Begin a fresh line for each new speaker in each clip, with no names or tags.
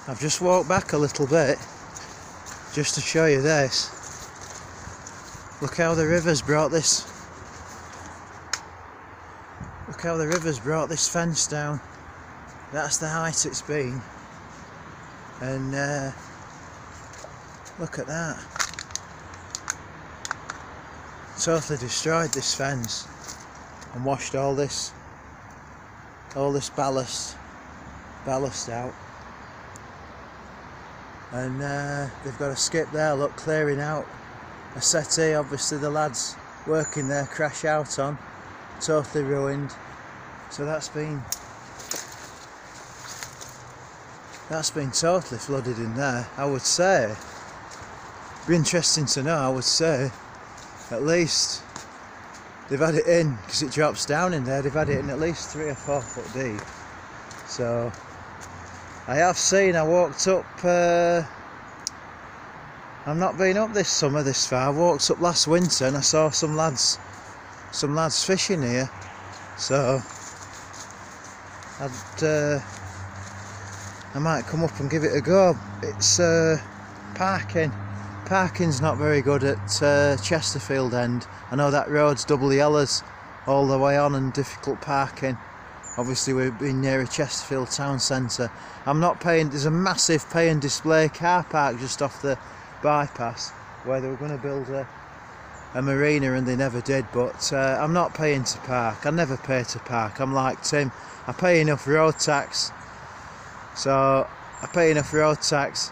I've just walked back a little bit just to show you this. Look how the river's brought this. Look how the river's brought this fence down. That's the height it's been. And look at that. Totally destroyed this fence and washed all this ballast out. And they've got a skip there, look, clearing out a settee. Obviously the lads working there crash out on, totally ruined. So that's been totally flooded in there. I would say, be interesting to know, I would say at least they've had it in, because it drops down in there, they've had it in at least 3 or 4 foot deep. So I have seen, I walked up, I've not been up this summer this far. I walked up last winter and I saw some lads fishing here. So I might come up and give it a go. It's parking's not very good at Chesterfield end. I know that road's double yellows all the way on and difficult parking. Obviously we've been near a Chesterfield town centre. I'm not paying, there's a massive pay and display car park just off the bypass where they were going to build a marina and they never did, but I'm not paying to park. I never pay to park. I'm like Tim, I pay enough road tax. So I pay enough road tax.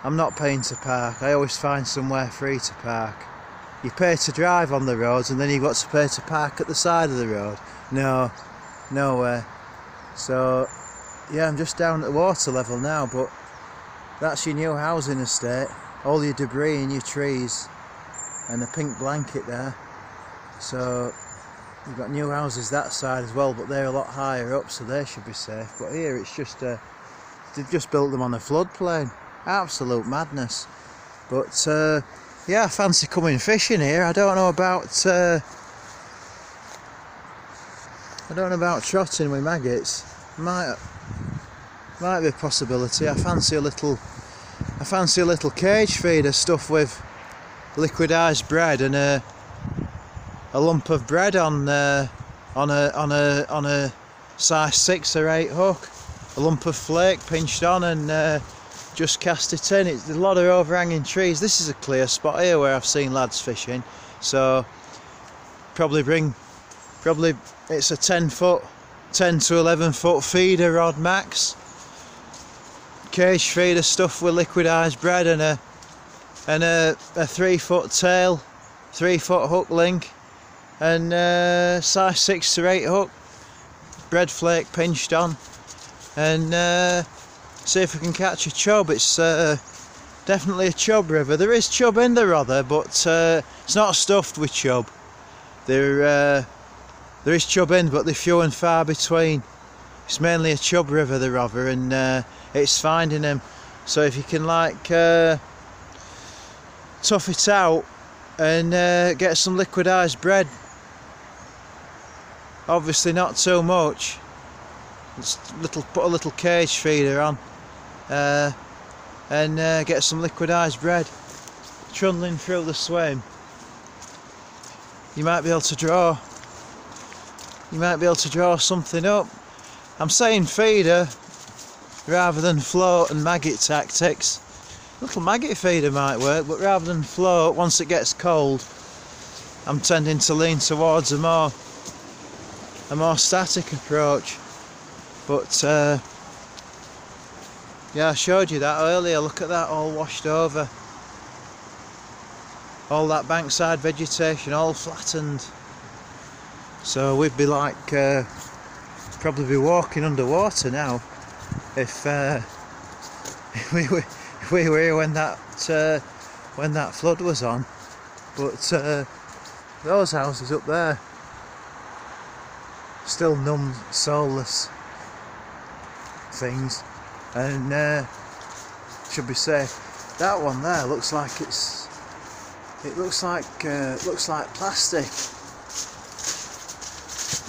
I'm not paying to park. I always find somewhere free to park. You pay to drive on the roads and then you've got to pay to park at the side of the road. No way. So yeah, I'm just down at the water level now, but that's your new housing estate. All your debris and your trees and a pink blanket there. So you've got new houses that side as well, but they're a lot higher up, so they should be safe. But here it's just they've just built them on a floodplain. Absolute madness. But yeah, I fancy coming fishing here. I don't know about trotting with maggots. Might be a possibility. I fancy a little cage feeder stuffed with liquidized bread and a lump of bread on a size 6 or 8 hook, a lump of flake pinched on, and just cast it in. There's a lot of overhanging trees. This is a clear spot here where I've seen lads fishing, so probably it's a 10 to 11 foot feeder rod max. Cage feeder stuffed with liquidized bread and a 3 foot tail, 3 foot hook link, and size 6 to 8 hook, bread flake pinched on, and see if we can catch a chub. It's definitely a chub river. There is chub in the Rother, but it's not stuffed with chub. There is chub in, but they're few and far between. It's mainly a chub river, the Rother, and it's finding them. So if you can like tough it out and get some liquidized bread, obviously not too much, put a little cage feeder on, and get some liquidized bread, trundling through the swim. You might be able to draw something up. I'm saying feeder rather than float and maggot tactics. A little maggot feeder might work, but rather than float, once it gets cold, I'm tending to lean towards a more static approach. But yeah, I showed you that earlier. Look at that, all washed over. All that bankside vegetation, all flattened. So we'd be like, probably be walking underwater now if we were here when that flood was on. But those houses up there, still numb, soulless things, and should be safe. That one there looks like it looks like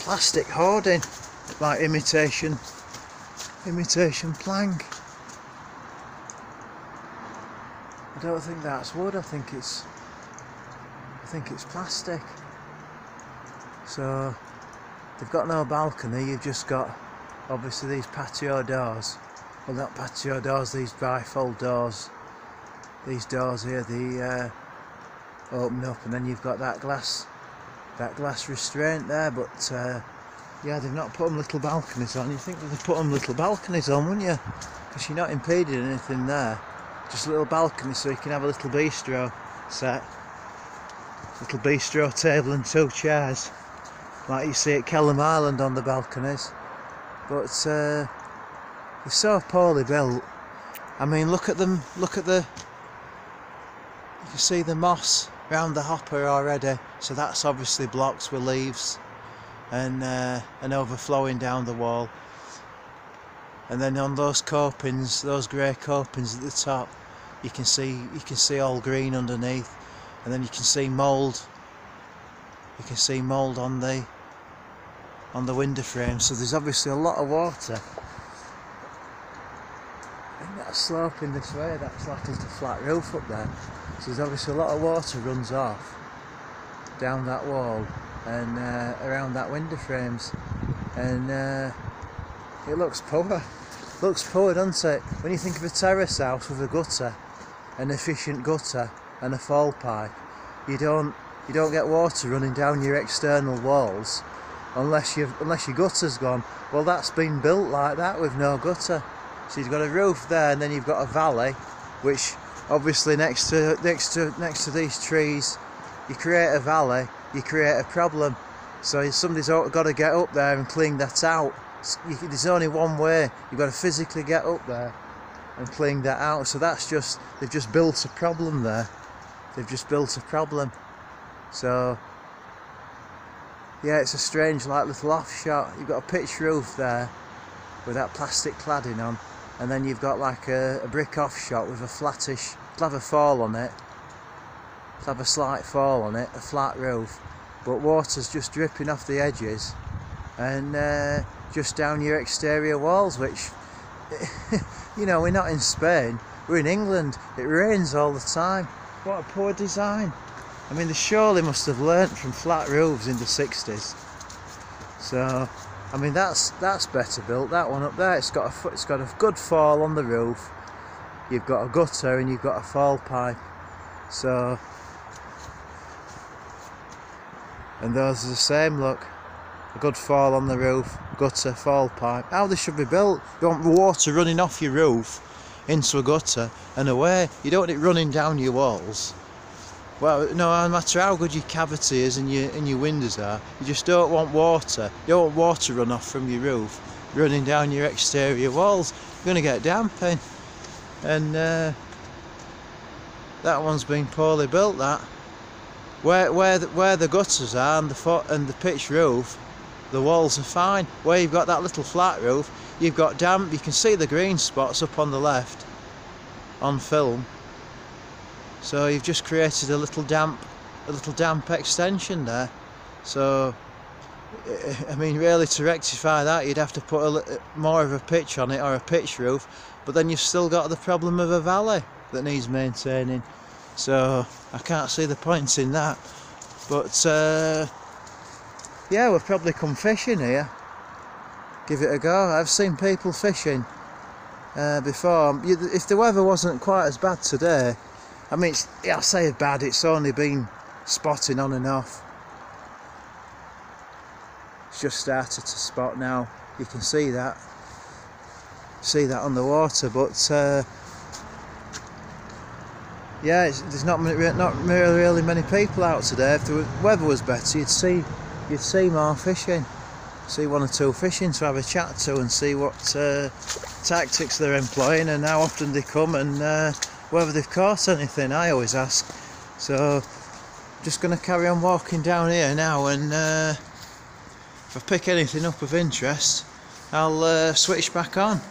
plastic hoarding, like imitation plank. I don't think that's wood. I think it's plastic. So they've got no balcony. You've just got obviously these patio doors. Well, not patio doors. These bifold doors. These doors here, they open up, and then you've got that glass restraint there. But yeah, they've not put them little balconies on. You think they'd put them little balconies on, wouldn't you? Because you're not impeding anything there. Just a little balcony so you can have a little bistro set. Little bistro table and 2 chairs, like you see at Kelham Island on the balconies. But they're so poorly built. I mean, look at them. Look at the. You can see the moss round the hopper already. So that's obviously blocked with leaves and overflowing down the wall. And then on those copings, those grey copings at the top, you can see all green underneath, and then you can see mould. You can see mould on the window frame. So there's obviously a lot of water. And that slope in this way, that's like a little flat roof up there. So there's obviously a lot of water runs off down that wall and around that window frames, and it looks poor. Looks poor, doesn't it? When you think of a terrace house with a gutter, an efficient gutter and a fall pipe, you don't get water running down your external walls unless your gutter's gone. Well, that's been built like that with no gutter. So you've got a roof there, and then you've got a valley, which obviously next to these trees, you create a valley, you create a problem. So somebody's got to get up there and clean that out. There's only one way. You've got to physically get up there and clean that out. So they've just built a problem there. They've just built a problem. So yeah, it's a strange like little offshot. You've got a pitch roof there with that plastic cladding on, and then you've got like a brick offshot with a flattish, it'll have a fall on it, it'll have a slight fall on it, a flat roof, but water's just dripping off the edges and just down your exterior walls, which you know, we're not in Spain, we're in England. It rains all the time. What a poor design. I mean, they surely must have learnt from flat roofs in the 60s. So I mean, that's better built. That one up there, it's got a good fall on the roof. You've got a gutter and you've got a fall pipe. So, and those are the same. Look, a good fall on the roof, gutter, fall pipe. How they should be built. You want water running off your roof into a gutter and away. You don't want it running down your walls. Well, no matter how good your cavity is and your windows are, you just don't want water. You don't want water run off from your roof, running down your exterior walls. You're going to get damp in. And that one's been poorly built. That where the gutters are and the pitch roof, the walls are fine. Where you've got that little flat roof, you've got damp. You can see the green spots up on the left on film. So you've just created a little damp extension there. So I mean, really, to rectify that, you'd have to put more of a pitch on it, or a pitch roof. But then you've still got the problem of a valley that needs maintaining. So I can't see the point in that. But yeah, we'll probably come fishing here. Give it a go. I've seen people fishing before. If the weather wasn't quite as bad today, I mean, I say bad, it's only been spotting on and off. It's just started to spot now. You can see that on the water, but yeah, there's not really many people out today. If the weather was better, you'd see more fishing. See 1 or 2 fishing to have a chat to and see what tactics they're employing and how often they come and whether they've caught anything. I always ask. So just going to carry on walking down here now, and if I pick anything up of interest, I'll switch back on.